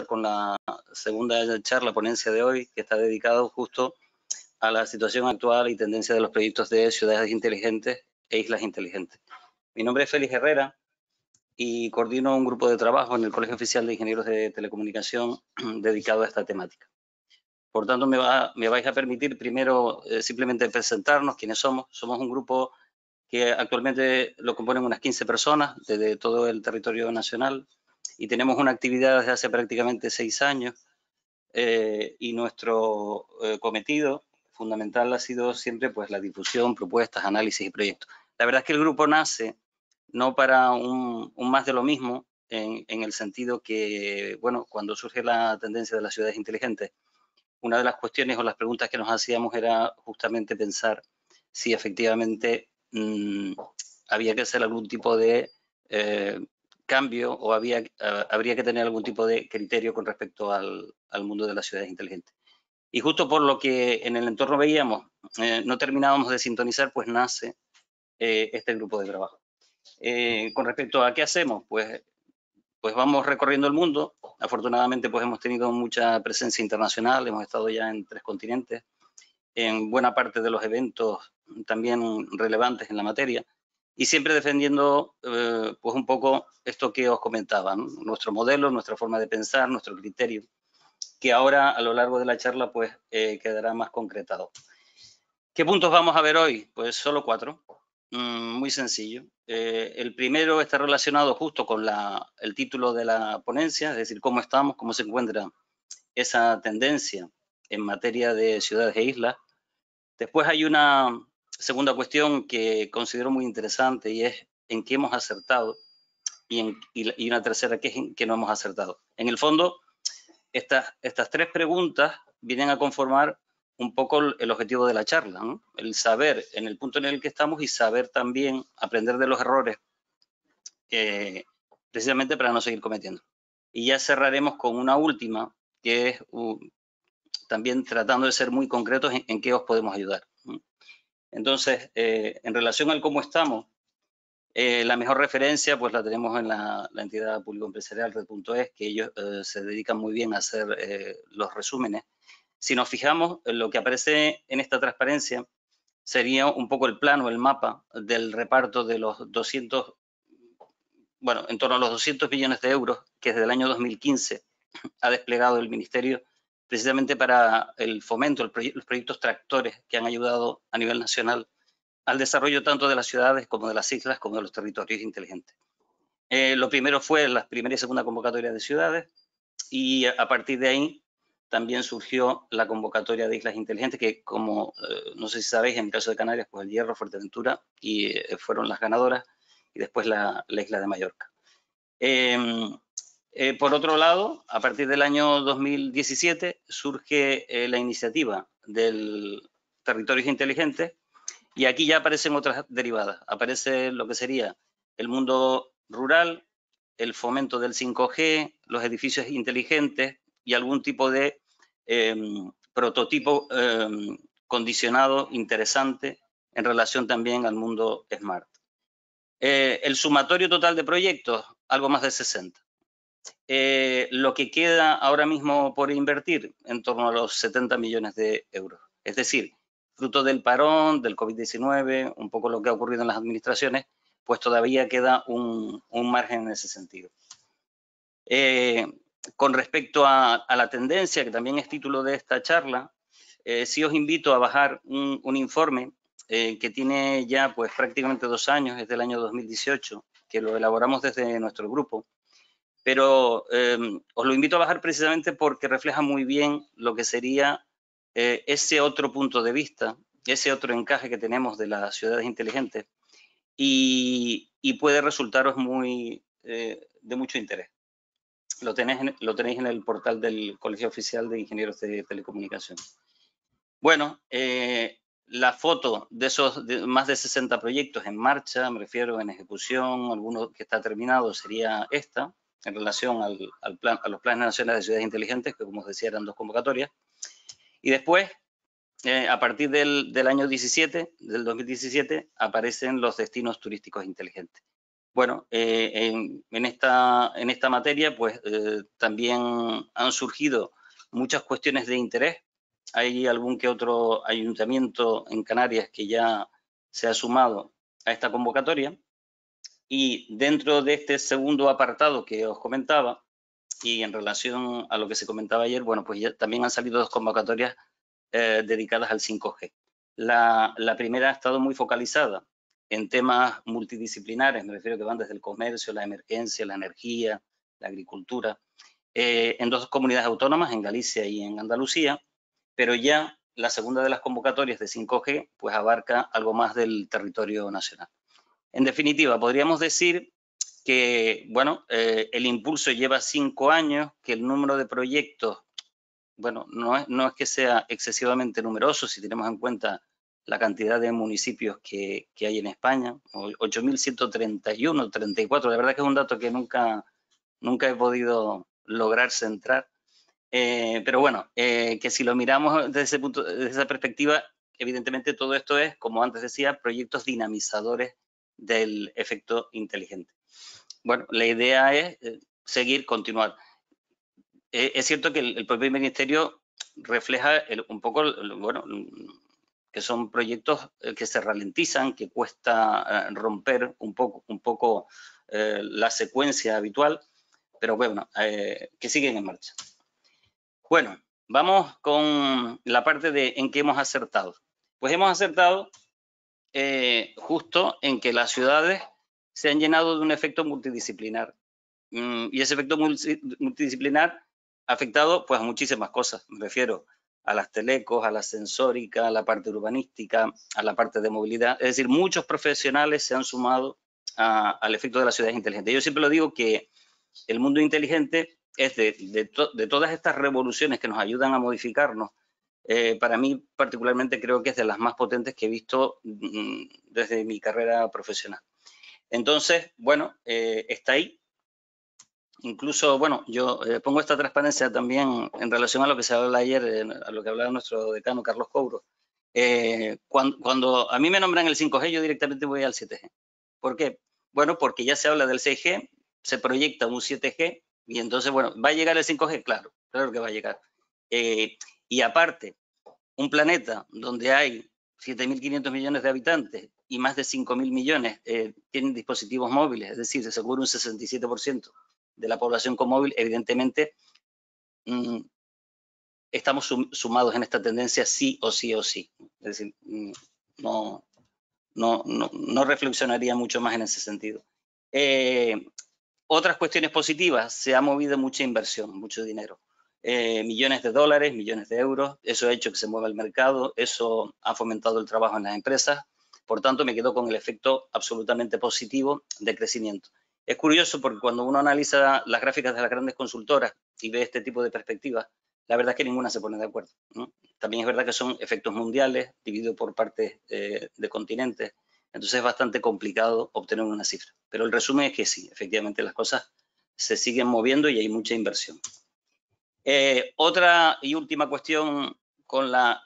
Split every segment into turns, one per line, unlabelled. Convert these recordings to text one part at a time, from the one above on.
con la segunda charla, ponencia de hoy, que está dedicado justo a la situación actual y tendencia de los proyectos de ciudades inteligentes e islas inteligentes. Mi nombre es Félix Herrera y coordino un grupo de trabajo en el Colegio Oficial de Ingenieros de Telecomunicación dedicado a esta temática. Por tanto, me vais a permitir primero simplemente presentarnos quiénes somos. Somos un grupo que actualmente lo componen unas 15 personas desde todo el territorio nacional y tenemos una actividad desde hace prácticamente 6 años y nuestro cometido fundamental ha sido siempre pues, la difusión, propuestas, análisis y proyectos. La verdad es que el grupo nace no para un más de lo mismo, en el sentido que, bueno, cuando surge la tendencia de las ciudades inteligentes, una de las cuestiones o las preguntas que nos hacíamos era justamente pensar si efectivamente había que hacer algún tipo de cambio o habría que tener algún tipo de criterio con respecto al mundo de las ciudades inteligentes. Y justo por lo que en el entorno veíamos, no terminábamos de sintonizar, pues nace este grupo de trabajo. Con respecto a qué hacemos, pues vamos recorriendo el mundo. Afortunadamente, pues hemos tenido mucha presencia internacional, hemos estado ya en 3 continentes, en buena parte de los eventos también relevantes en la materia, y siempre defendiendo pues un poco esto que os comentaba, ¿no? Nuestro modelo, nuestra forma de pensar, nuestro criterio, que ahora a lo largo de la charla pues quedará más concretado. ¿Qué puntos vamos a ver hoy? Pues solo 4. Muy sencillo. El primero está relacionado justo con el título de la ponencia, es decir, cómo estamos, cómo se encuentra esa tendencia en materia de ciudades e islas. Después hay una segunda cuestión que considero muy interesante y es en qué hemos acertado y una tercera que es en qué no hemos acertado. En el fondo, estas 3 preguntas vienen a conformar un poco el objetivo de la charla, ¿no? El saber en el punto en el que estamos y saber también aprender de los errores precisamente para no seguir cometiendo. Y ya cerraremos con una última, que es también tratando de ser muy concretos en qué os podemos ayudar. Entonces, en relación al cómo estamos, la mejor referencia pues la tenemos en la entidad público-empresarial Red.es, que ellos se dedican muy bien a hacer los resúmenes. Si nos fijamos, lo que aparece en esta transparencia sería un poco el plano, el mapa del reparto de los 200, bueno, en torno a los 200 millones de euros que desde el año 2015 ha desplegado el Ministerio precisamente para el fomento, los proyectos tractores que han ayudado a nivel nacional al desarrollo tanto de las ciudades como de las islas como de los territorios inteligentes. Lo primero fue la primera y segunda convocatoria de ciudades y a partir de ahí también surgió la convocatoria de islas inteligentes que, como no sé si sabéis, en el caso de Canarias, pues el Hierro, Fuerteventura y fueron las ganadoras y después la isla de Mallorca. Por otro lado, a partir del año 2017 surge la iniciativa del Territorios Inteligentes y aquí ya aparecen otras derivadas. Aparece lo que sería el mundo rural, el fomento del 5G, los edificios inteligentes y algún tipo de prototipo condicionado interesante en relación también al mundo smart. El sumatorio total de proyectos, algo más de 60. Lo que queda ahora mismo por invertir, en torno a los 70 millones de euros. Es decir, fruto del parón, del COVID-19, un poco lo que ha ocurrido en las administraciones, pues todavía queda un margen en ese sentido. Con respecto a la tendencia, que también es título de esta charla, sí os invito a bajar un informe que tiene ya pues prácticamente 2 años, es del año 2018, que lo elaboramos desde nuestro grupo, pero os lo invito a bajar precisamente porque refleja muy bien lo que sería ese otro punto de vista, ese otro encaje que tenemos de las ciudades inteligentes y puede resultaros de mucho interés. Lo tenéis en el portal del Colegio Oficial de Ingenieros de Telecomunicación. Bueno, la foto de esos más de 60 proyectos en marcha, me refiero en ejecución, alguno que está terminado sería esta, en relación a los planes nacionales de ciudades inteligentes, que como os decía eran 2 convocatorias. Y después, a partir del año 17, del 2017, aparecen los destinos turísticos inteligentes. Bueno, en esta materia, pues también han surgido muchas cuestiones de interés. Hay algún que otro ayuntamiento en Canarias que ya se ha sumado a esta convocatoria. Y dentro de este segundo apartado que os comentaba, y en relación a lo que se comentaba ayer, bueno, pues ya también han salido 2 convocatorias dedicadas al 5G. La primera ha estado muy focalizada en temas multidisciplinares, me refiero que van desde el comercio, la emergencia, la energía, la agricultura, en 2 comunidades autónomas, en Galicia y en Andalucía, pero ya la segunda de las convocatorias de 5G pues abarca algo más del territorio nacional. En definitiva, podríamos decir que, bueno, el impulso lleva 5 años, que el número de proyectos, bueno, no es que sea excesivamente numeroso si tenemos en cuenta la cantidad de municipios que hay en España, 8.131, 34, la verdad que es un dato que nunca he podido lograr centrar. Pero bueno, que si lo miramos desde ese punto, desde esa perspectiva, evidentemente todo esto es, como antes decía, proyectos dinamizadores del efecto inteligente. Bueno, la idea es seguir, continuar. Es cierto que el propio ministerio refleja un poco, bueno, que son proyectos que se ralentizan, que cuesta romper un poco la secuencia habitual, pero bueno, que siguen en marcha. Bueno, vamos con la parte de en qué hemos acertado. Pues hemos acertado justo en que las ciudades se han llenado de un efecto multidisciplinar. Y ese efecto multidisciplinar ha afectado pues, a muchísimas cosas. Me refiero a las telecos, a la sensórica, a la parte urbanística, a la parte de movilidad. Es decir, muchos profesionales se han sumado al efecto de las ciudades inteligentes. Yo siempre lo digo que el mundo inteligente es de todas estas revoluciones que nos ayudan a modificarnos. Para mí, particularmente, creo que es de las más potentes que he visto desde mi carrera profesional. Entonces, bueno, está ahí. Incluso, bueno, yo pongo esta transparencia también en relación a lo que se hablaba ayer, a lo que hablaba nuestro decano Carlos Couro. Cuando a mí me nombran el 5G, yo directamente voy al 7G. ¿Por qué? Bueno, porque ya se habla del 6G, se proyecta un 7G y entonces, bueno, ¿va a llegar el 5G? Claro, claro que va a llegar. Y aparte, un planeta donde hay 7.500 millones de habitantes y más de 5.000 millones tienen dispositivos móviles, es decir, se asegura un 67% de la población con móvil, evidentemente estamos sumados en esta tendencia sí o sí o sí. Es decir, no reflexionaría mucho más en ese sentido. Otras cuestiones positivas, se ha movido mucha inversión, mucho dinero. Millones de dólares, millones de euros, eso ha hecho que se mueva el mercado, eso ha fomentado el trabajo en las empresas, por tanto me quedo con el efecto absolutamente positivo de crecimiento. Es curioso porque cuando uno analiza las gráficas de las grandes consultoras y ve este tipo de perspectivas, la verdad es que ninguna se pone de acuerdo, ¿no? También es verdad que son efectos mundiales, divididos por partes de continentes, entonces es bastante complicado obtener una cifra. Pero el resumen es que sí, efectivamente las cosas se siguen moviendo y hay mucha inversión. Otra y última cuestión con la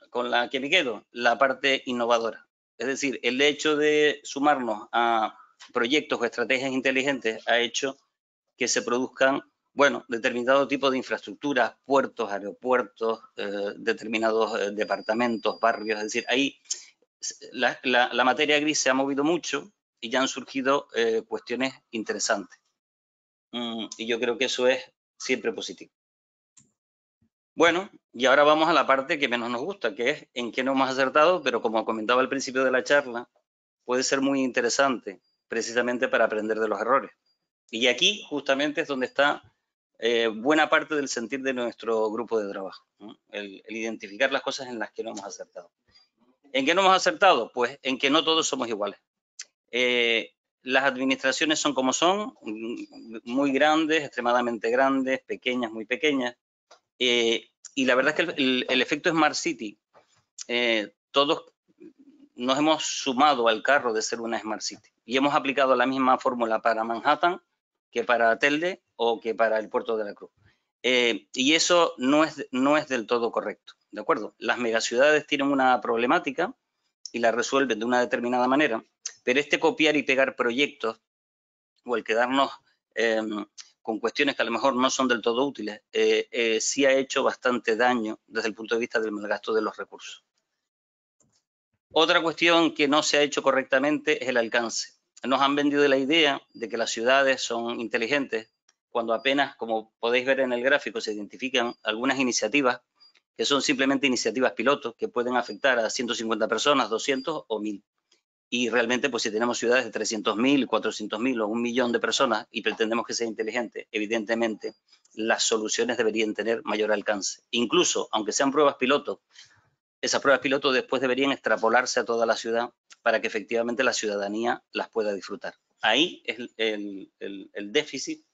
que me quedo, la parte innovadora. Es decir, el hecho de sumarnos a proyectos o estrategias inteligentes ha hecho que se produzcan, bueno, determinado tipo de infraestructuras, puertos, aeropuertos, determinados departamentos, barrios. Es decir, ahí la materia gris se ha movido mucho y ya han surgido cuestiones interesantes. Y yo creo que eso es siempre positivo. Bueno, y ahora vamos a la parte que menos nos gusta, que es en qué no hemos acertado, pero como comentaba al principio de la charla, puede ser muy interesante precisamente para aprender de los errores. Y aquí justamente es donde está buena parte del sentir de nuestro grupo de trabajo, ¿no? El identificar las cosas en las que no hemos acertado. ¿En qué no hemos acertado? Pues en que no todos somos iguales. Las administraciones son como son, muy grandes, extremadamente grandes, pequeñas, muy pequeñas. Y la verdad es que el efecto Smart City, todos nos hemos sumado al carro de ser una Smart City y hemos aplicado la misma fórmula para Manhattan que para Telde o que para el Puerto de la Cruz. Y eso no es del todo correcto, ¿de acuerdo? Las megaciudades tienen una problemática y la resuelven de una determinada manera, pero este copiar y pegar proyectos o el quedarnos con cuestiones que a lo mejor no son del todo útiles, sí ha hecho bastante daño desde el punto de vista del malgasto de los recursos. Otra cuestión que no se ha hecho correctamente es el alcance. Nos han vendido la idea de que las ciudades son inteligentes, cuando apenas, como podéis ver en el gráfico, se identifican algunas iniciativas que son simplemente iniciativas pilotos que pueden afectar a 150 personas, 200 o 1000. Y realmente, pues si tenemos ciudades de 300.000, 400.000 o 1 millón de personas y pretendemos que sea inteligente, evidentemente las soluciones deberían tener mayor alcance. Incluso, aunque sean pruebas pilotos, esas pruebas pilotos después deberían extrapolarse a toda la ciudad para que efectivamente la ciudadanía las pueda disfrutar. Ahí es el déficit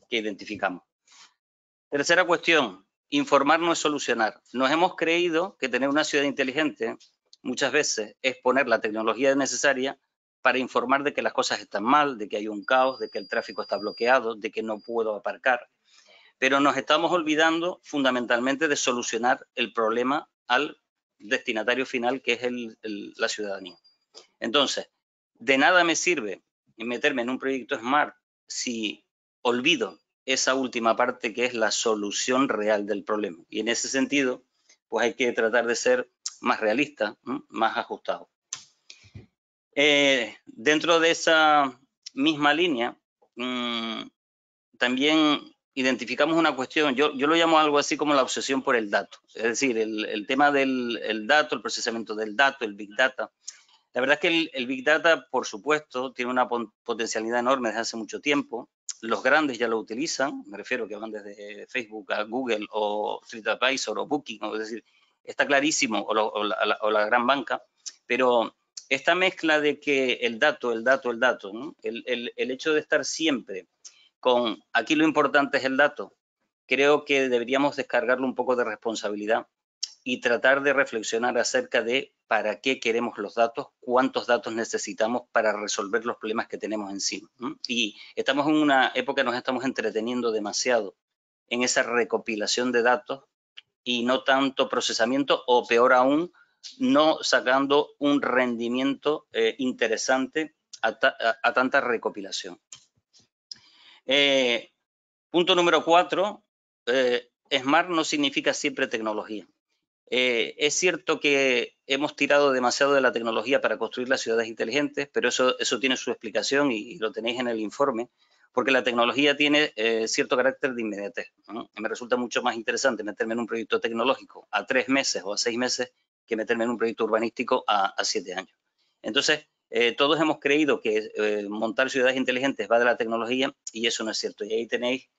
que identificamos. Tercera cuestión, informar no es solucionar. Nos hemos creído que tener una ciudad inteligente muchas veces es poner la tecnología necesaria para informar de que las cosas están mal, de que hay un caos, de que el tráfico está bloqueado, de que no puedo aparcar. Pero nos estamos olvidando fundamentalmente de solucionar el problema al destinatario final, que es la ciudadanía. Entonces, de nada me sirve meterme en un proyecto Smart si olvido esa última parte que es la solución real del problema. Y en ese sentido, pues hay que tratar de ser más realista, más ajustado. Dentro de esa misma línea, también identificamos una cuestión, yo lo llamo algo así como la obsesión por el dato. Es decir, el tema del dato, el procesamiento del dato, el Big Data. La verdad es que el Big Data, por supuesto, tiene una potencialidad enorme desde hace mucho tiempo. Los grandes ya lo utilizan, me refiero que van desde Facebook a Google o TripAdvisor o Booking, es decir, está clarísimo, o la gran banca, pero esta mezcla de que el dato, ¿no? el hecho de estar siempre con aquí lo importante es el dato, creo que deberíamos descargarle un poco de responsabilidad y tratar de reflexionar acerca de para qué queremos los datos, cuántos datos necesitamos para resolver los problemas que tenemos encima. Y estamos en una época, nos estamos entreteniendo demasiado en esa recopilación de datos y no tanto procesamiento, o peor aún, no sacando un rendimiento interesante a tanta recopilación. Punto número 4, Smart no significa siempre tecnología. Es cierto que hemos tirado demasiado de la tecnología para construir las ciudades inteligentes, pero eso tiene su explicación y lo tenéis en el informe, porque la tecnología tiene cierto carácter de inmediatez, ¿no? Me resulta mucho más interesante meterme en un proyecto tecnológico a 3 meses o a 6 meses que meterme en un proyecto urbanístico a 7 años. Entonces, todos hemos creído que montar ciudades inteligentes va de la tecnología y eso no es cierto. Y ahí tenéis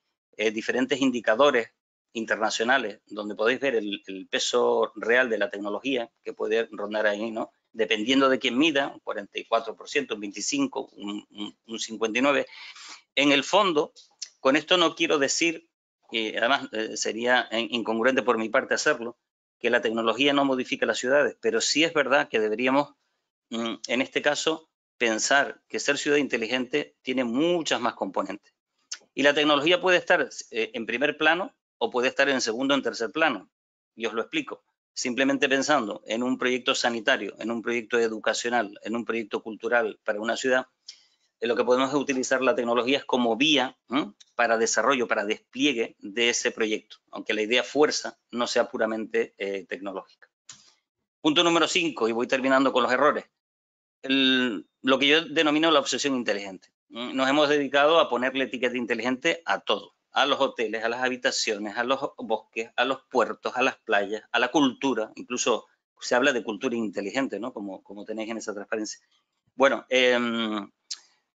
diferentes indicadores internacionales donde podéis ver el peso real de la tecnología que puede rondar ahí, ¿no? Dependiendo de quién mida, un 44%, un 25%, un 59%. En el fondo, con esto no quiero decir, y además sería incongruente por mi parte hacerlo, que la tecnología no modifica las ciudades, pero sí es verdad que deberíamos, en este caso, pensar que ser ciudad inteligente tiene muchas más componentes. Y la tecnología puede estar en primer plano o puede estar en segundo o en tercer plano. Y os lo explico. Simplemente pensando en un proyecto sanitario, en un proyecto educacional, en un proyecto cultural para una ciudad, lo que podemos utilizar la tecnología es como vía para desarrollo, para despliegue de ese proyecto, aunque la idea fuerza no sea puramente tecnológica. Punto número 5, y voy terminando con los errores. Lo que yo denomino la obsesión inteligente. Nos hemos dedicado a ponerle etiqueta inteligente a todo, a los hoteles, a las habitaciones, a los bosques, a los puertos, a las playas, a la cultura, incluso se habla de cultura inteligente, ¿no? Como tenéis en esa transparencia. Bueno,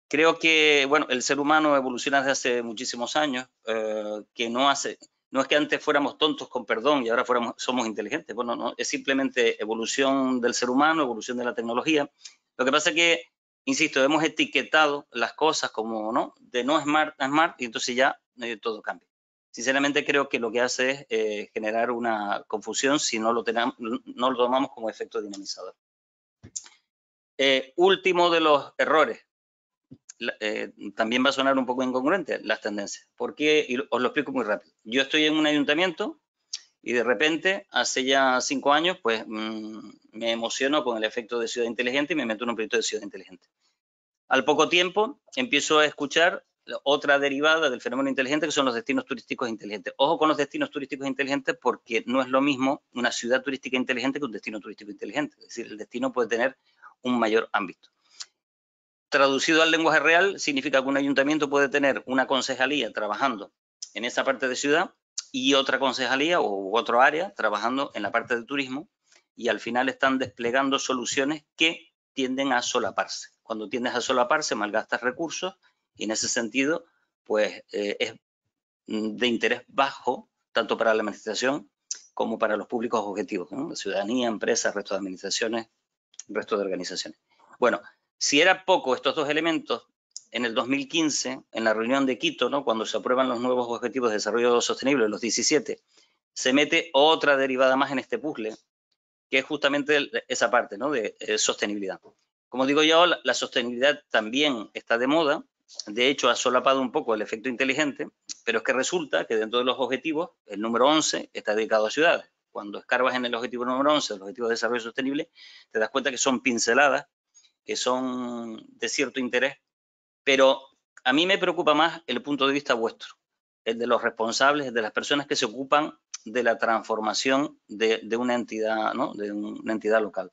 creo que el ser humano evoluciona desde hace muchísimos años, que no es que antes fuéramos tontos, con perdón, y ahora somos inteligentes. Bueno, no, es simplemente evolución del ser humano, evolución de la tecnología. Lo que pasa es que, insisto, hemos etiquetado las cosas como, ¿no?, de no smart a smart, y entonces ya todo cambia. Sinceramente creo que lo que hace es generar una confusión si no lo tomamos como efecto dinamizador. Último de los errores. También va a sonar un poco incongruente las tendencias. ¿Por qué? Y os lo explico muy rápido. Yo estoy en un ayuntamiento y de repente, hace ya 5 años, pues me emociono con el efecto de ciudad inteligente y me meto en un proyecto de ciudad inteligente. Al poco tiempo empiezo a escuchar otra derivada del fenómeno inteligente, que son los destinos turísticos inteligentes. Ojo con los destinos turísticos inteligentes, porque no es lo mismo una ciudad turística inteligente que un destino turístico inteligente. Es decir, el destino puede tener un mayor ámbito. Traducido al lenguaje real, significa que un ayuntamiento puede tener una concejalía trabajando en esa parte de ciudad y otra concejalía u otro área trabajando en la parte de turismo, y al final están desplegando soluciones que tienden a solaparse. Cuando tiendes a solaparse, malgastas recursos, y en ese sentido, pues es de interés bajo, tanto para la administración como para los públicos objetivos, ¿no? La ciudadanía, empresas, resto de administraciones, resto de organizaciones. Bueno, si era poco estos dos elementos, en el 2015, en la reunión de Quito, ¿no?, cuando se aprueban los nuevos objetivos de desarrollo sostenible, los 17, se mete otra derivada más en este puzzle, que es justamente esa parte, ¿no?, de sostenibilidad. Como digo yo, la sostenibilidad también está de moda. De hecho, ha solapado un poco el efecto inteligente, pero es que resulta que dentro de los objetivos, el número 11 está dedicado a ciudades. Cuando escarbas en el objetivo número 11, el objetivo de desarrollo sostenible, te das cuenta que son pinceladas, que son de cierto interés, pero a mí me preocupa más el punto de vista vuestro, el de los responsables, de las personas que se ocupan de la transformación de una entidad, ¿no?, de una entidad local.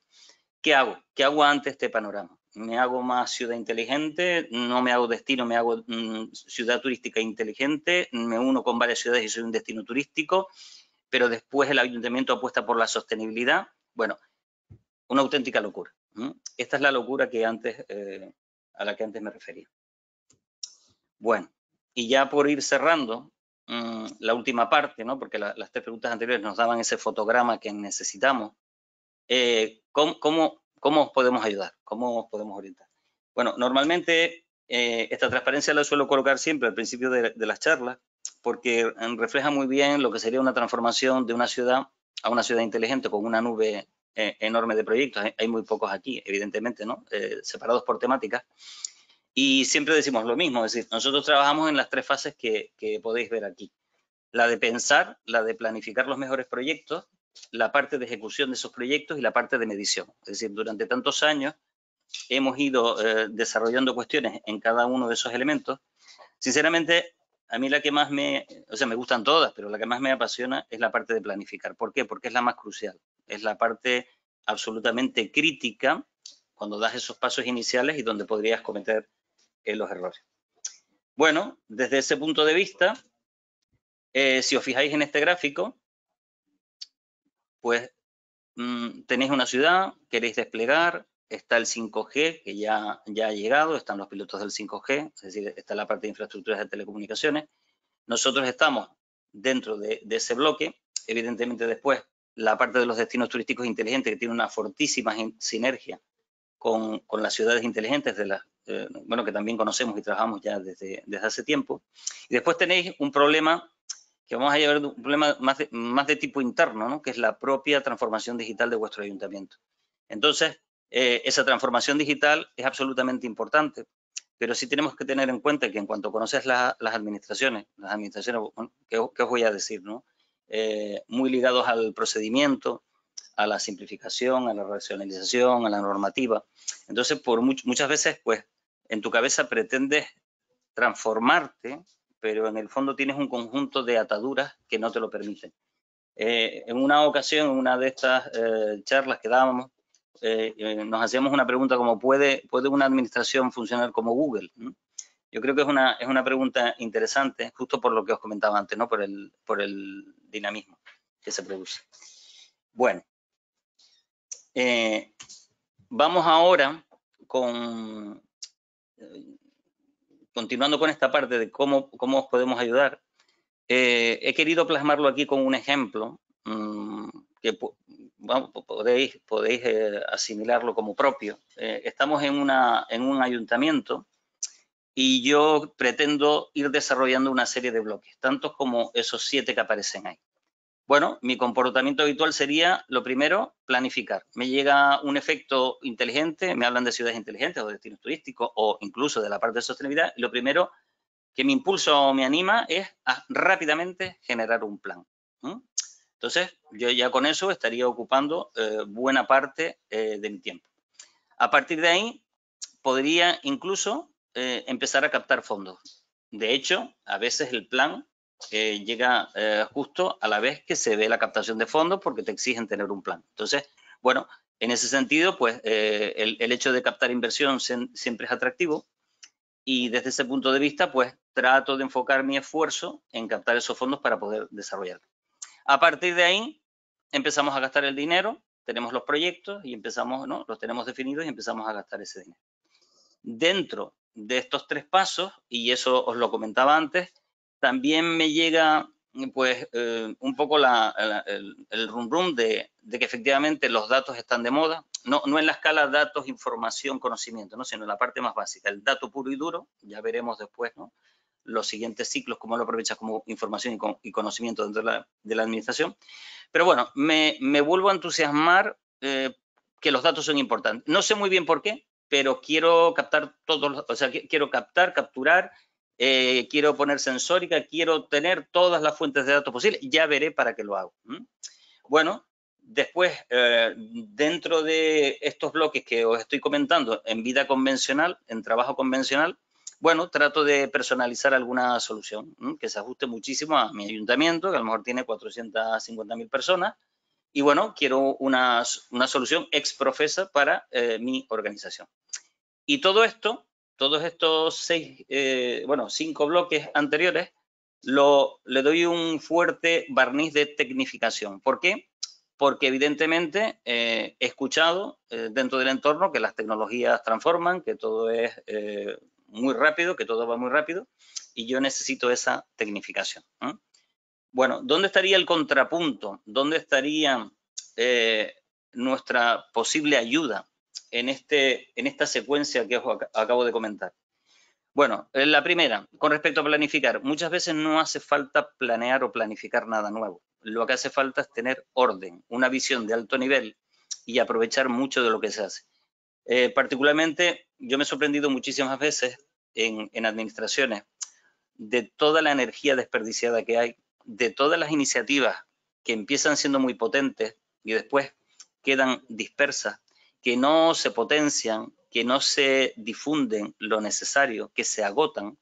¿Qué hago? ¿Qué hago ante este panorama? ¿Me hago más ciudad inteligente? ¿No me hago destino, me hago ciudad turística inteligente? ¿Me uno con varias ciudades y soy un destino turístico? Pero después el ayuntamiento apuesta por la sostenibilidad. Bueno, una auténtica locura. Esta es la locura que antes, a la que antes me refería. Bueno, y ya por ir cerrando, la última parte, ¿no?, porque las tres preguntas anteriores nos daban ese fotograma que necesitamos. ¿Cómo os podemos ayudar? ¿Cómo os podemos orientar? Bueno, normalmente esta transparencia la suelo colocar siempre al principio de las charlas, porque refleja muy bien lo que sería una transformación de una ciudad a una ciudad inteligente con una nube enorme de proyectos. Hay muy pocos aquí, evidentemente, ¿no?, separados por temáticas. Y siempre decimos lo mismo, es decir, nosotros trabajamos en las tres fases que podéis ver aquí. La de pensar, la de planificar los mejores proyectos, la parte de ejecución de esos proyectos y la parte de medición. Es decir, durante tantos años hemos ido desarrollando cuestiones en cada uno de esos elementos. Sinceramente, a mí la que más me gustan todas, pero la que más me apasiona es la parte de planificar. ¿Por qué? Porque es la más crucial. Es la parte absolutamente crítica cuando das esos pasos iniciales y donde podrías cometer los errores. Bueno, desde ese punto de vista, si os fijáis en este gráfico, pues tenéis una ciudad, queréis desplegar, está el 5G, que ya ha llegado, están los pilotos del 5G, es decir, está la parte de infraestructuras de telecomunicaciones. Nosotros estamos dentro de ese bloque. Evidentemente, después, la parte de los destinos turísticos inteligentes, que tiene una fortísima sinergia con las ciudades inteligentes, que también conocemos y trabajamos ya desde hace tiempo. Y después tenéis un problema que vamos a llevar, un problema más de tipo interno, ¿no?, que es la propia transformación digital de vuestro ayuntamiento. Entonces, esa transformación digital es absolutamente importante, pero sí tenemos que tener en cuenta que en cuanto conoces las administraciones, bueno, ¿qué os voy a decir, no? Muy ligados al procedimiento, a la simplificación, a la racionalización, a la normativa. Entonces, muchas veces, pues, en tu cabeza pretendes transformarte, pero en el fondo tienes un conjunto de ataduras que no te lo permiten. En una ocasión, en una de estas charlas que dábamos, nos hacíamos una pregunta como, ¿puede una administración funcionar como Google? Yo creo que es una pregunta interesante, justo por lo que os comentaba antes, ¿no?, por el dinamismo que se produce. Bueno, vamos ahora continuando con esta parte de cómo os podemos ayudar. He querido plasmarlo aquí con un ejemplo que podéis asimilarlo como propio. Estamos en un ayuntamiento y yo pretendo ir desarrollando una serie de bloques, tantos como esos 7 que aparecen ahí. Bueno, mi comportamiento habitual sería, lo primero, planificar. Me llega un efecto inteligente, me hablan de ciudades inteligentes o de destinos turísticos o incluso de la parte de sostenibilidad, y lo primero que me impulsa o me anima es a rápidamente generar un plan. Entonces, yo ya con eso estaría ocupando buena parte de mi tiempo. A partir de ahí, podría incluso empezar a captar fondos. De hecho, a veces el plan llega justo a la vez que se ve la captación de fondos porque te exigen tener un plan. Entonces, bueno, en ese sentido, pues el hecho de captar inversión siempre es atractivo y desde ese punto de vista, pues trato de enfocar mi esfuerzo en captar esos fondos para poder desarrollarlo. A partir de ahí, empezamos a gastar el dinero, tenemos los proyectos y empezamos, ¿no? Los tenemos definidos y empezamos a gastar ese dinero. Dentro de estos 3 pasos, y eso os lo comentaba antes, también me llega pues un poco el rum rum de que efectivamente los datos están de moda, no en la escala datos, información, conocimiento, ¿no? Sino en la parte más básica, el dato puro y duro, ya veremos después, ¿no? Los siguientes ciclos, cómo lo aprovechas como información y conocimiento dentro de la administración. Pero bueno, me vuelvo a entusiasmar que los datos son importantes. No sé muy bien por qué, pero quiero captar todos, o sea, quiero capturar, quiero poner sensórica, quiero tener todas las fuentes de datos posibles. Ya veré para qué lo hago. Bueno, después, dentro de estos bloques que os estoy comentando, en vida convencional, en trabajo convencional, bueno, trato de personalizar alguna solución que se ajuste muchísimo a mi ayuntamiento, que a lo mejor tiene 450.000 personas, y bueno, quiero una solución ex profesa para mi organización. Y todo esto, todos estos 5 bloques anteriores, le doy un fuerte barniz de tecnificación. ¿Por qué? Porque evidentemente he escuchado dentro del entorno que las tecnologías transforman, que todo es muy rápido, que todo va muy rápido, y yo necesito esa tecnificación. Bueno, ¿dónde estaría el contrapunto? ¿Dónde estaría nuestra posible ayuda en esta secuencia que os acabo de comentar? Bueno, la primera, con respecto a planificar, muchas veces no hace falta planear o planificar nada nuevo. Lo que hace falta es tener orden, una visión de alto nivel y aprovechar mucho de lo que se hace. Particularmente, yo me he sorprendido muchísimas veces en administraciones de toda la energía desperdiciada que hay, de todas las iniciativas que empiezan siendo muy potentes y después quedan dispersas, que no se potencian, que no se difunden lo necesario, que se agotan.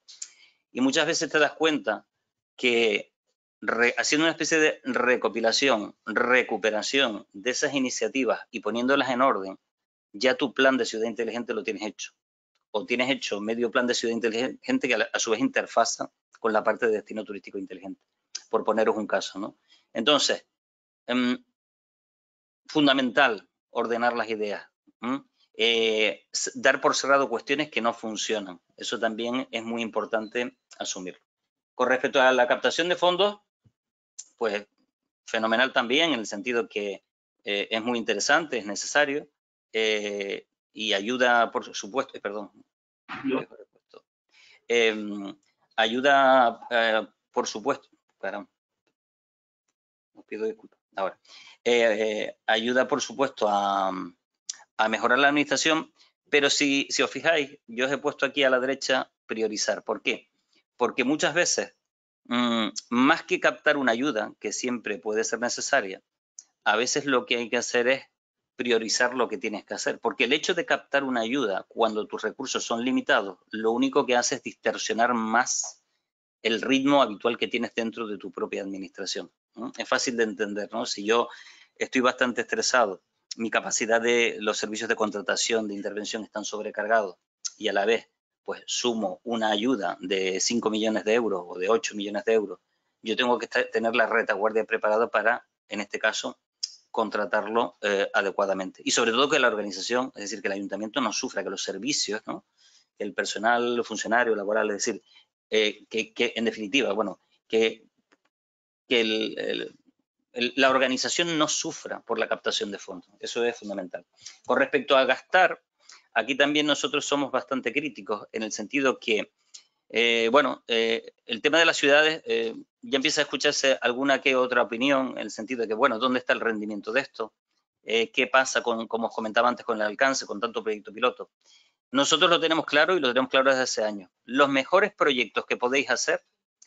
Y muchas veces te das cuenta que haciendo una especie de recopilación, recuperación de esas iniciativas y poniéndolas en orden, ya tu plan de ciudad inteligente lo tienes hecho. O tienes hecho medio plan de ciudad inteligente que a su vez interfaza con la parte de destino turístico inteligente, por poneros un caso, ¿no? Entonces, fundamental ordenar las ideas, dar por cerrado cuestiones que no funcionan. Eso también es muy importante asumirlo. Con respecto a la captación de fondos, pues fenomenal también, en el sentido que es muy interesante, es necesario y ayuda, por supuesto, ayuda, por supuesto, os pido disculpas ahora, ayuda, por supuesto, a mejorar la administración, pero si os fijáis, yo os he puesto aquí a la derecha priorizar. ¿Por qué? Porque muchas veces, más que captar una ayuda, que siempre puede ser necesaria, a veces lo que hay que hacer es priorizar lo que tienes que hacer, porque el hecho de captar una ayuda cuando tus recursos son limitados, lo único que hace es distorsionar más el ritmo habitual que tienes dentro de tu propia administración, ¿no? Es fácil de entender, ¿no? Si yo estoy bastante estresado, mi capacidad de los servicios de contratación, de intervención están sobrecargados y a la vez pues sumo una ayuda de 5 millones de euros o de 8 millones de euros, yo tengo que tener la retaguardia preparada para, en este caso, contratarlo adecuadamente. Y sobre todo que la organización, es decir, que el ayuntamiento no sufra, que los servicios, ¿no? Que el personal funcionario laboral, es decir, que en definitiva, bueno, que la organización no sufra por la captación de fondos. Eso es fundamental. Con respecto a gastar, aquí también nosotros somos bastante críticos en el sentido que, el tema de las ciudades ya empieza a escucharse alguna que otra opinión en el sentido de que, bueno, ¿dónde está el rendimiento de esto? ¿Qué pasa con, como os comentaba antes, con el alcance, con tanto proyecto piloto? Nosotros lo tenemos claro y lo tenemos claro desde hace años. Los mejores proyectos que podéis hacer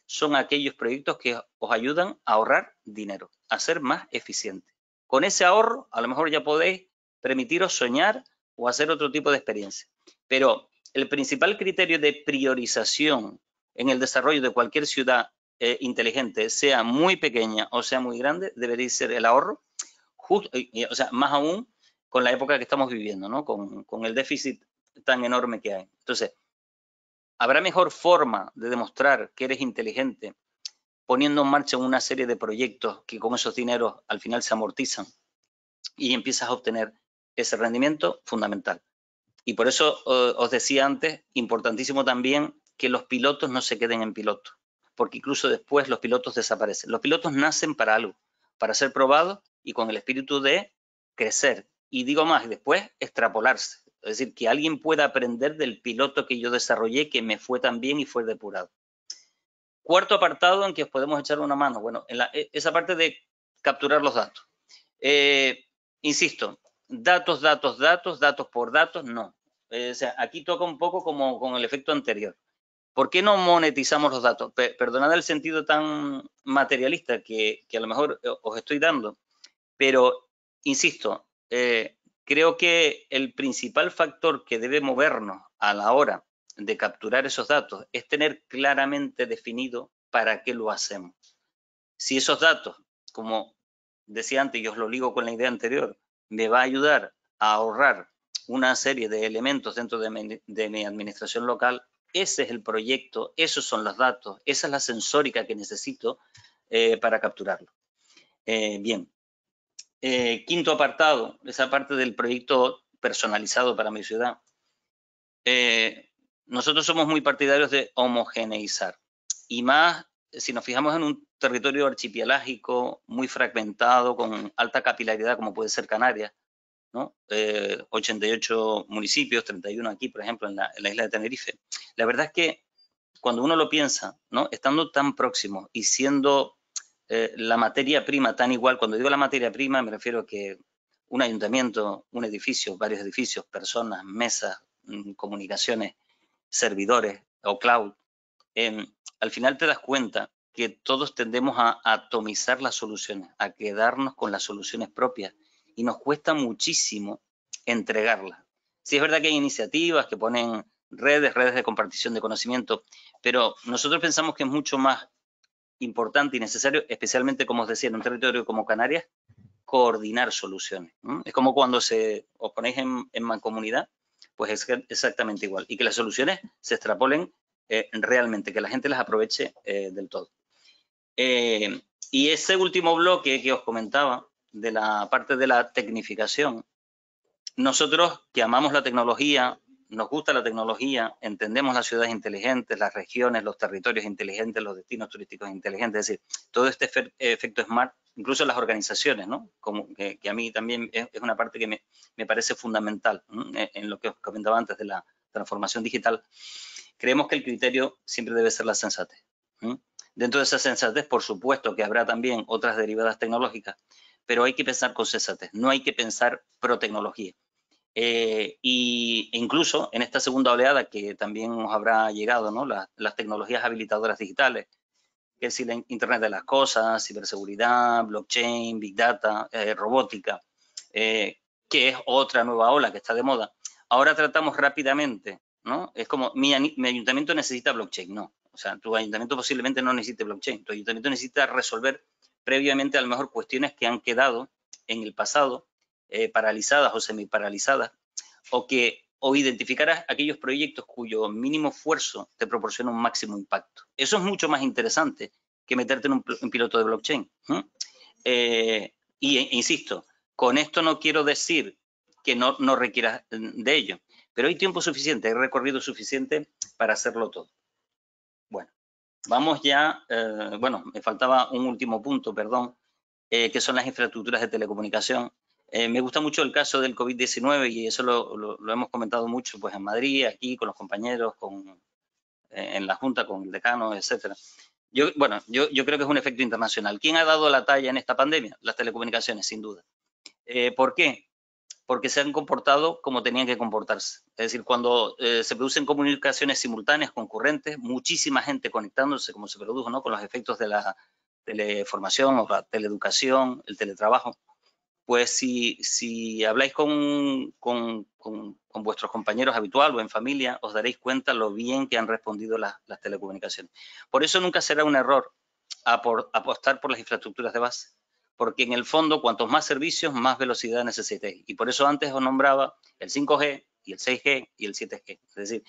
son aquellos proyectos que os ayudan a ahorrar dinero, a ser más eficientes. Con ese ahorro, a lo mejor ya podéis permitiros soñar o hacer otro tipo de experiencia. Pero el principal criterio de priorización en el desarrollo de cualquier ciudad inteligente, sea muy pequeña o sea muy grande, debería ser el ahorro, o sea, más aún con la época que estamos viviendo, ¿no? Con el déficit tan enorme que hay. Entonces, ¿habrá mejor forma de demostrar que eres inteligente poniendo en marcha una serie de proyectos que con esos dineros al final se amortizan y empiezas a obtener ese rendimiento fundamental? Y por eso os decía antes, importantísimo también que los pilotos no se queden en piloto, porque incluso después los pilotos desaparecen. Los pilotos nacen para algo, para ser probados y con el espíritu de crecer. Y digo más, después extrapolarse. Es decir, que alguien pueda aprender del piloto que yo desarrollé, que me fue tan bien y fue depurado. Cuarto apartado en que os podemos echar una mano. Bueno, esa parte de capturar los datos. Insisto, datos por datos, no. O sea, aquí toca un poco como con el efecto anterior. ¿Por qué no monetizamos los datos? Perdonad el sentido tan materialista que a lo mejor os estoy dando, pero insisto, creo que el principal factor que debe movernos a la hora de capturar esos datos es tener claramente definido para qué lo hacemos. Si esos datos, como decía antes y os lo ligo con la idea anterior, me va a ayudar a ahorrar una serie de elementos dentro de mi administración local, ese es el proyecto, esos son los datos, esa es la sensórica que necesito para capturarlo. Bien, quinto apartado, esa parte del proyecto personalizado para mi ciudad. Nosotros somos muy partidarios de homogeneizar y más si nos fijamos en un territorio archipielágico muy fragmentado, con alta capilaridad como puede ser Canarias, ¿no? 88 municipios, 31 aquí, por ejemplo, en la isla de Tenerife. La verdad es que cuando uno lo piensa, ¿no? Estando tan próximos y siendo la materia prima tan igual, cuando digo la materia prima me refiero a que un ayuntamiento, un edificio, varios edificios, personas, mesas, comunicaciones, servidores o cloud, al final te das cuenta que todos tendemos a atomizar las soluciones, a quedarnos con las soluciones propias y nos cuesta muchísimo entregarlas. Sí es verdad que hay iniciativas que ponen redes de compartición de conocimiento, pero nosotros pensamos que es mucho más importante y necesario, especialmente, como os decía, en un territorio como Canarias, coordinar soluciones. Es como cuando os ponéis en mancomunidad, pues es exactamente igual. Y que las soluciones se extrapolen realmente, que la gente las aproveche del todo. Y ese último bloque que os comentaba, de la parte de la tecnificación, nosotros que amamos la tecnología, nos gusta la tecnología, entendemos las ciudades inteligentes, las regiones, los territorios inteligentes, los destinos turísticos inteligentes, es decir, todo este efecto smart, incluso las organizaciones, ¿no? Como que a mí también es una parte que me parece fundamental, ¿no? En lo que os comentaba antes de la transformación digital. Creemos que el criterio siempre debe ser la sensatez. Dentro de esa sensatez, por supuesto que habrá también otras derivadas tecnológicas, pero hay que pensar con sensatez, no hay que pensar pro tecnología. Incluso en esta segunda oleada que también nos habrá llegado, ¿no? Las tecnologías habilitadoras digitales, que es el Internet de las Cosas, ciberseguridad, blockchain, big data, robótica, que es otra nueva ola que está de moda. Ahora tratamos rápidamente, ¿no? Es como, mi ayuntamiento necesita blockchain, no. O sea, tu ayuntamiento posiblemente no necesite blockchain, tu ayuntamiento necesita resolver previamente a lo mejor cuestiones que han quedado en el pasado, paralizadas o semiparalizadas, o identificar aquellos proyectos cuyo mínimo esfuerzo te proporciona un máximo impacto. Eso es mucho más interesante que meterte en un piloto de blockchain. Insisto, con esto no quiero decir que no requieras de ello, pero hay tiempo suficiente, hay recorrido suficiente para hacerlo todo. Bueno, vamos ya, bueno, me faltaba un último punto, perdón, que son las infraestructuras de telecomunicación. Me gusta mucho el caso del COVID-19 y eso lo hemos comentado mucho pues en Madrid, aquí con los compañeros, en la Junta, con el decano, etcétera. Yo creo que es un efecto internacional. ¿Quién ha dado la talla en esta pandemia? Las telecomunicaciones, sin duda. ¿Por qué? Porque se han comportado como tenían que comportarse. Es decir, cuando se producen comunicaciones simultáneas, concurrentes, muchísima gente conectándose, como se produjo, ¿no? Con los efectos de la teleformación o la teleeducación, el teletrabajo, pues si habláis con vuestros compañeros habitual o en familia, os daréis cuenta lo bien que han respondido las telecomunicaciones. Por eso nunca será un error apostar por las infraestructuras de base, porque en el fondo, cuantos más servicios, más velocidad necesitéis. Y por eso antes os nombraba el 5G y el 6G y el 7G. Es decir,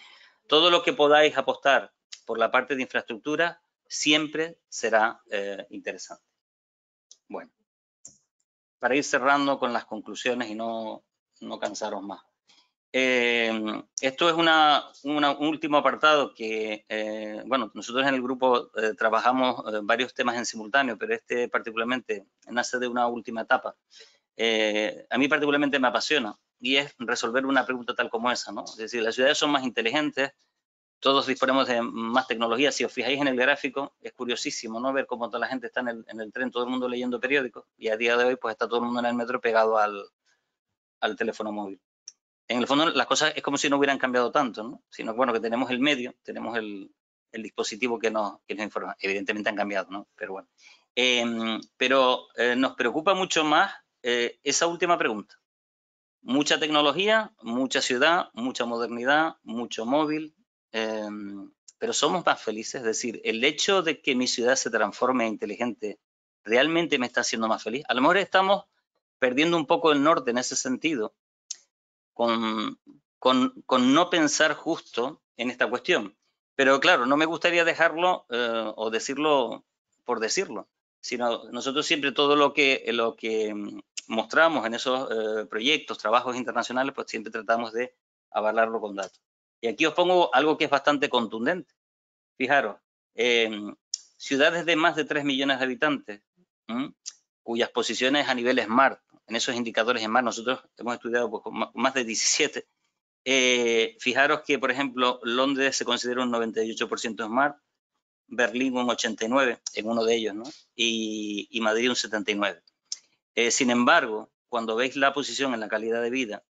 todo lo que podáis apostar por la parte de infraestructura siempre será interesante. Bueno, para ir cerrando con las conclusiones y no cansaros más. Esto es un último apartado que, bueno, nosotros en el grupo trabajamos varios temas en simultáneo, pero este particularmente nace de una última etapa. A mí particularmente me apasiona y es resolver una pregunta tal como esa, ¿no? Es decir, las ciudades son más inteligentes, todos disponemos de más tecnología. Si os fijáis en el gráfico, es curiosísimo, ¿no? Ver cómo toda la gente está en el tren, todo el mundo leyendo periódicos, y a día de hoy pues está todo el mundo en el metro pegado al teléfono móvil. En el fondo las cosas es como si no hubieran cambiado tanto, ¿no? Sino bueno, que tenemos el medio, tenemos el dispositivo que nos informa. Evidentemente han cambiado, ¿no? Pero bueno. Pero nos preocupa mucho más esa última pregunta. Mucha tecnología, mucha ciudad, mucha modernidad, mucho móvil, pero somos más felices. Es decir, el hecho de que mi ciudad se transforme en inteligente realmente me está haciendo más feliz. A lo mejor estamos perdiendo un poco el norte en ese sentido, con no pensar justo en esta cuestión. Pero claro, no me gustaría dejarlo o decirlo por decirlo, sino nosotros siempre todo lo que mostramos en esos proyectos, trabajos internacionales, pues siempre tratamos de avalarlo con datos. Y aquí os pongo algo que es bastante contundente. Fijaros, ciudades de más de 3 millones de habitantes, cuyas posiciones a nivel SMART, en esos indicadores SMART, nosotros hemos estudiado pues, más de 17. Fijaros que, por ejemplo, Londres se considera un 98% SMART, Berlín un 89% en uno de ellos, ¿no? Y Madrid un 79%. Sin embargo, cuando veis la posición en la calidad de vida,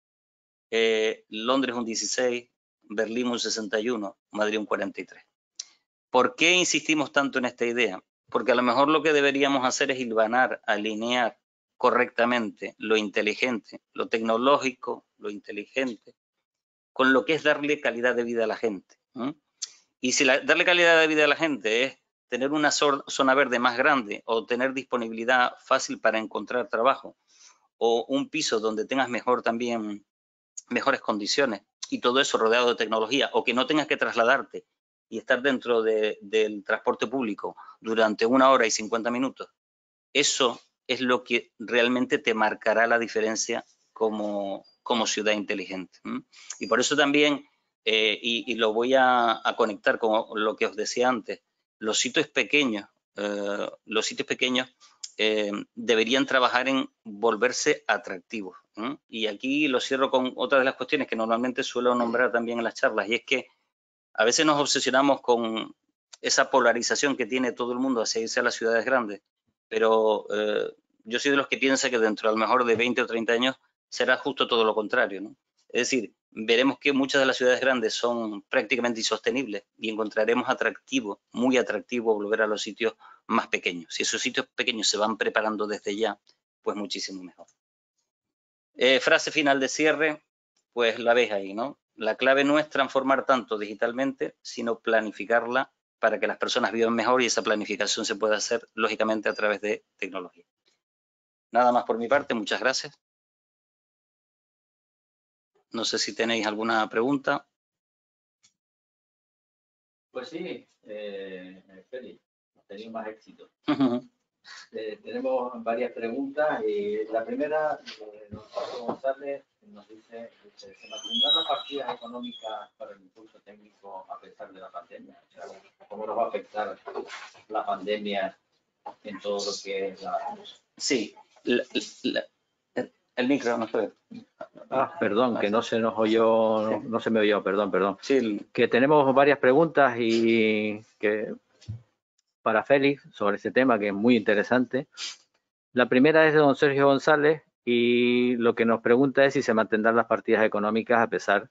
Londres un 16%, Berlín un 61%, Madrid un 43%. ¿Por qué insistimos tanto en esta idea? Porque a lo mejor lo que deberíamos hacer es hilvanar, alinear correctamente lo inteligente, lo tecnológico, lo inteligente, con lo que es darle calidad de vida a la gente. Y si darle calidad de vida a la gente es tener una zona verde más grande o tener disponibilidad fácil para encontrar trabajo o un piso donde tengas mejores condiciones y todo eso rodeado de tecnología, o que no tengas que trasladarte y estar dentro del transporte público durante 1 hora y 50 minutos, eso es lo que realmente te marcará la diferencia como ciudad inteligente. Y por eso también, y lo voy a conectar con lo que os decía antes, los sitios pequeños deberían trabajar en volverse atractivos. Y aquí lo cierro con otra de las cuestiones que normalmente suelo nombrar también en las charlas, y es que a veces nos obsesionamos con esa polarización que tiene todo el mundo hacia irse a las ciudades grandes, pero yo soy de los que piensa que dentro a lo mejor de 20 o 30 años será justo todo lo contrario, ¿no? Es decir, veremos que muchas de las ciudades grandes son prácticamente insostenibles y encontraremos atractivo, muy atractivo, volver a los sitios más pequeños. Si esos sitios pequeños se van preparando desde ya, pues muchísimo mejor. Frase final de cierre, pues la veis ahí, ¿no? La clave no es transformar tanto digitalmente, sino planificarla para que las personas vivan mejor, y esa planificación se puede hacer, lógicamente, a través de tecnología. Nada más por mi parte, muchas gracias. No sé si tenéis alguna pregunta.
Pues sí, Félix, hemos tenido más éxito. Tenemos varias preguntas y la primera, González nos dice, ¿se mantendrán las partidas económicas para el impulso técnico a pesar de la pandemia? O sea, ¿cómo nos va a afectar la pandemia en todo lo que es la...
Sí, el micro no se ve.
Perdón, que no se nos oyó, no se me oyó, perdón.
Sí.
Que tenemos varias preguntas y que para Félix sobre este tema, que es muy interesante. La primera es de don Sergio González y lo que nos pregunta es si se mantendrán las partidas económicas a pesar,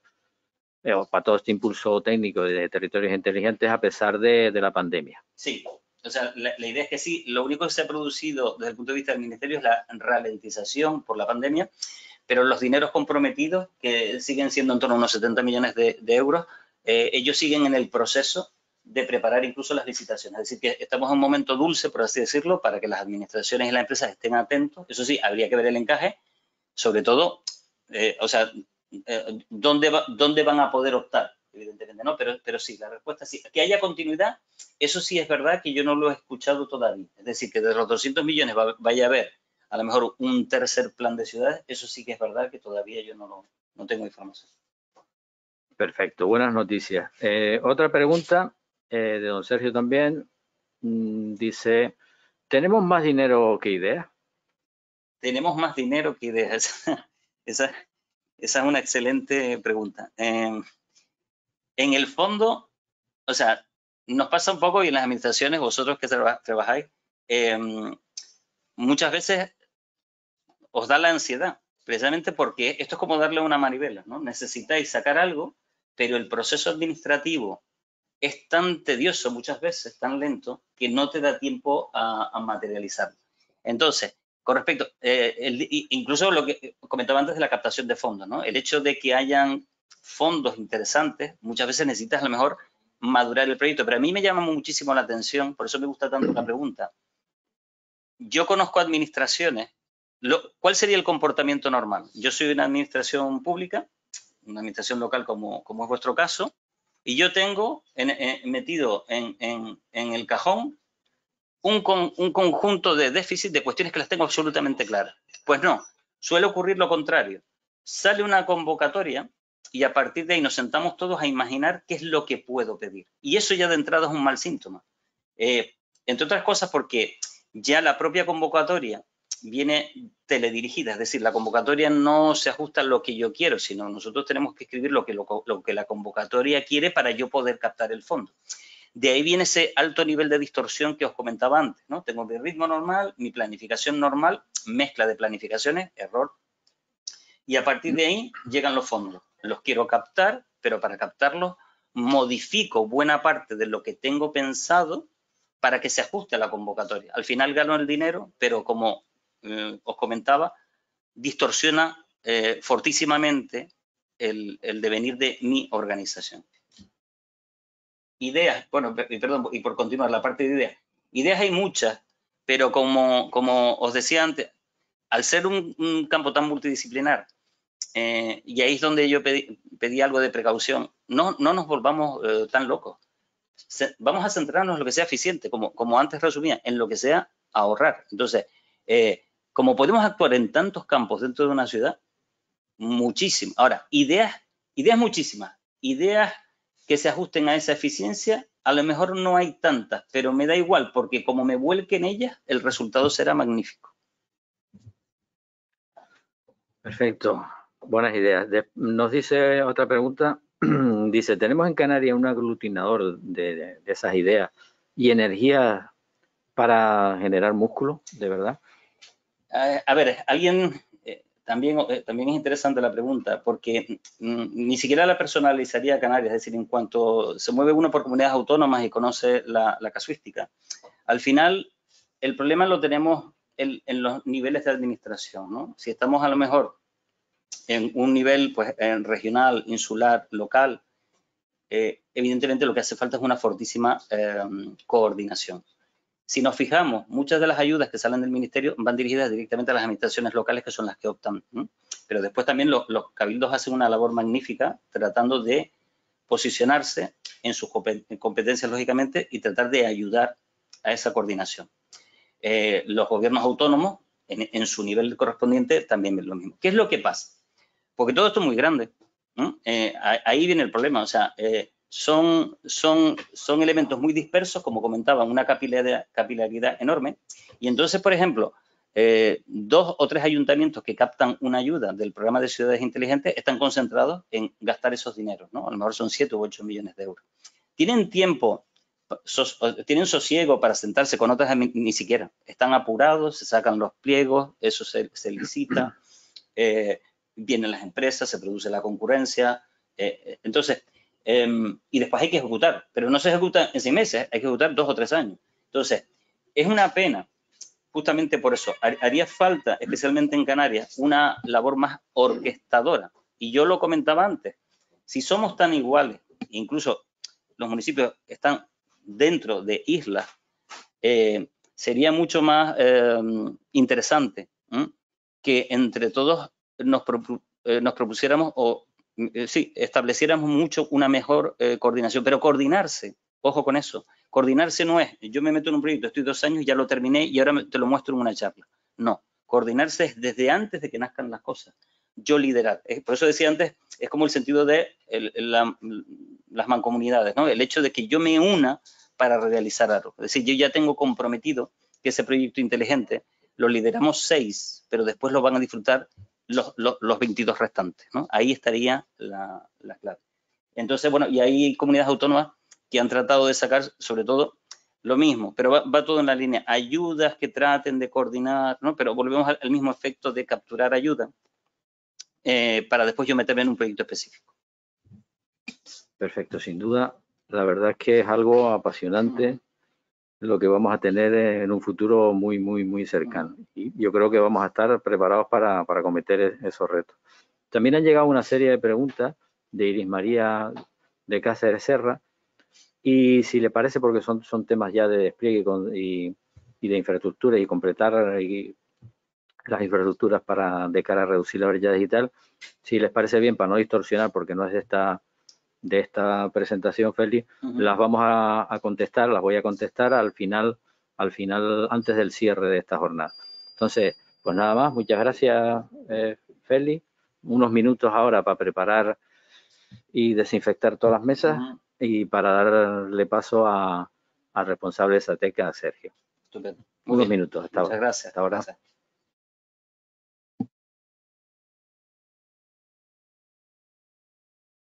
para todo este impulso técnico de territorios inteligentes, a pesar de la pandemia.
Sí, o sea, la idea es que sí, lo único que se ha producido desde el punto de vista del Ministerio es la ralentización por la pandemia, pero los dineros comprometidos, que siguen siendo en torno a unos 70 millones de euros, ellos siguen en el proceso de preparar incluso las licitaciones. Es decir, que estamos en un momento dulce, por así decirlo, para que las administraciones y las empresas estén atentos. Eso sí, habría que ver el encaje, sobre todo, o sea, ¿dónde van a poder optar? Evidentemente, ¿no? Pero sí, la respuesta sí. Que haya continuidad, eso sí es verdad que yo no lo he escuchado todavía. Es decir, que de los 200 millones vaya a haber a lo mejor un tercer plan de ciudades, eso sí que es verdad que todavía yo no tengo información.
Perfecto, buenas noticias. Otra pregunta de don Sergio también. Dice, ¿tenemos más dinero que ideas?
Tenemos más dinero que ideas. Esa es una excelente pregunta. En el fondo, o sea, nos pasa un poco y en las administraciones, vosotros que trabajáis, muchas veces os da la ansiedad, precisamente porque esto es como darle una manivela, ¿no? Necesitáis sacar algo, pero el proceso administrativo es tan tedioso muchas veces, tan lento, que no te da tiempo a materializarlo. Entonces, con respecto, incluso lo que comentaba antes de la captación de fondos, ¿no? El hecho de que hayan fondos interesantes, muchas veces necesitas a lo mejor madurar el proyecto, pero a mí me llama muchísimo la atención, por eso me gusta tanto la pregunta. Yo conozco administraciones, ¿cuál sería el comportamiento normal? Yo soy una administración pública, una administración local como es vuestro caso, y yo tengo metido en el cajón un conjunto de déficit de cuestiones que las tengo absolutamente claras. Pues no, suele ocurrir lo contrario. Sale una convocatoria y a partir de ahí nos sentamos todos a imaginar qué es lo que puedo pedir. Y eso ya de entrada es un mal síntoma. Entre otras cosas porque ya la propia convocatoria viene teledirigida, es decir, la convocatoria no se ajusta a lo que yo quiero, sino nosotros tenemos que escribir lo que la convocatoria quiere para yo poder captar el fondo. De ahí viene ese alto nivel de distorsión que os comentaba antes, ¿no? Tengo mi ritmo normal, mi planificación normal, mezcla de planificaciones, error, y a partir de ahí llegan los fondos. Los quiero captar, pero para captarlos modifico buena parte de lo que tengo pensado para que se ajuste a la convocatoria. Al final gano el dinero, pero como os comentaba, distorsiona fortísimamente el devenir de mi organización. Ideas, bueno, perdón, y por continuar la parte de ideas. Ideas hay muchas, pero como os decía antes, al ser un campo tan multidisciplinar, y ahí es donde yo pedí algo de precaución, no nos volvamos tan locos. Vamos a centrarnos en lo que sea eficiente, como antes resumía, en lo que sea ahorrar. Entonces, como podemos actuar en tantos campos dentro de una ciudad, muchísimo. Ahora, ideas muchísimas. Ideas que se ajusten a esa eficiencia, a lo mejor no hay tantas, pero me da igual, porque como me vuelque en ellas, el resultado será magnífico.
Perfecto, buenas ideas. Nos dice otra pregunta, dice, ¿tenemos en Canarias un aglutinador de esas ideas y energía para generar músculo, de verdad?
A ver, alguien, también es interesante la pregunta, porque ni siquiera la personalizaría a Canarias, es decir, en cuanto se mueve uno por comunidades autónomas y conoce la casuística, al final el problema lo tenemos en los niveles de administración, ¿no? Si estamos a lo mejor en un nivel pues, regional, insular, local, evidentemente lo que hace falta es una fortísima coordinación. Si nos fijamos, muchas de las ayudas que salen del Ministerio van dirigidas directamente a las administraciones locales, que son las que optan. Pero después también los cabildos hacen una labor magnífica tratando de posicionarse en sus competencias, lógicamente, y tratar de ayudar a esa coordinación. Los gobiernos autónomos, en su nivel correspondiente, también ven lo mismo. ¿Qué es lo que pasa? Porque todo esto es muy grande. Ahí viene el problema. O sea, son elementos muy dispersos, como comentaba, una capilaridad enorme. Y entonces, por ejemplo, 2 o 3 ayuntamientos que captan una ayuda del programa de ciudades inteligentes están concentrados en gastar esos dineros, ¿no? A lo mejor son 7 u 8 millones de euros. ¿Tienen tiempo, tienen sosiego para sentarse con otras? Ni siquiera. Están apurados, se sacan los pliegos, eso se licita, vienen las empresas, se produce la concurrencia. Entonces, y después hay que ejecutar, pero no se ejecuta en 6 meses, hay que ejecutar 2 o 3 años. Entonces, es una pena, justamente por eso, haría falta, especialmente en Canarias, una labor más orquestadora. Y yo lo comentaba antes, si somos tan iguales, incluso los municipios están dentro de islas, sería mucho más interesante que entre todos nos propusiéramos o sí, estableciéramos mucho una mejor coordinación, pero coordinarse, ojo con eso, coordinarse no es, yo me meto en un proyecto, estoy 2 años, ya lo terminé y ahora te lo muestro en una charla. No, coordinarse es desde antes de que nazcan las cosas. Yo liderar, por eso decía antes, es como el sentido de las mancomunidades, ¿no? El hecho de que yo me una para realizar algo. Es decir, yo ya tengo comprometido que ese proyecto inteligente lo lideramos 6, pero después lo van a disfrutar los 22 restantes, ¿no? Ahí estaría la clave. Entonces, bueno, y hay comunidades autónomas que han tratado de sacar, sobre todo, lo mismo, pero va todo en la línea. Ayudas que traten de coordinar, ¿no? Pero volvemos al mismo efecto de capturar ayuda para después yo meterme en un proyecto específico.
Perfecto, sin duda. La verdad es que es algo apasionante lo que vamos a tener en un futuro muy, muy, muy cercano. Y yo creo que vamos a estar preparados para cometer esos retos. También han llegado una serie de preguntas de Iris María de Cáceres Serra. Y si le parece, porque son temas ya de despliegue y de infraestructura y completar las infraestructuras de cara a reducir la brecha digital, si les parece bien, para no distorsionar, porque no es de esta presentación, Félix, las vamos a contestar, las voy a contestar al final, antes del cierre de esta jornada. Entonces, pues nada más, muchas gracias, Félix. Unos minutos ahora para preparar y desinfectar todas las mesas y para darle paso al responsable de Sateca, Sergio.
Estupendo.
Unos minutos.
Muchas gracias.
Hasta ahora.
Gracias.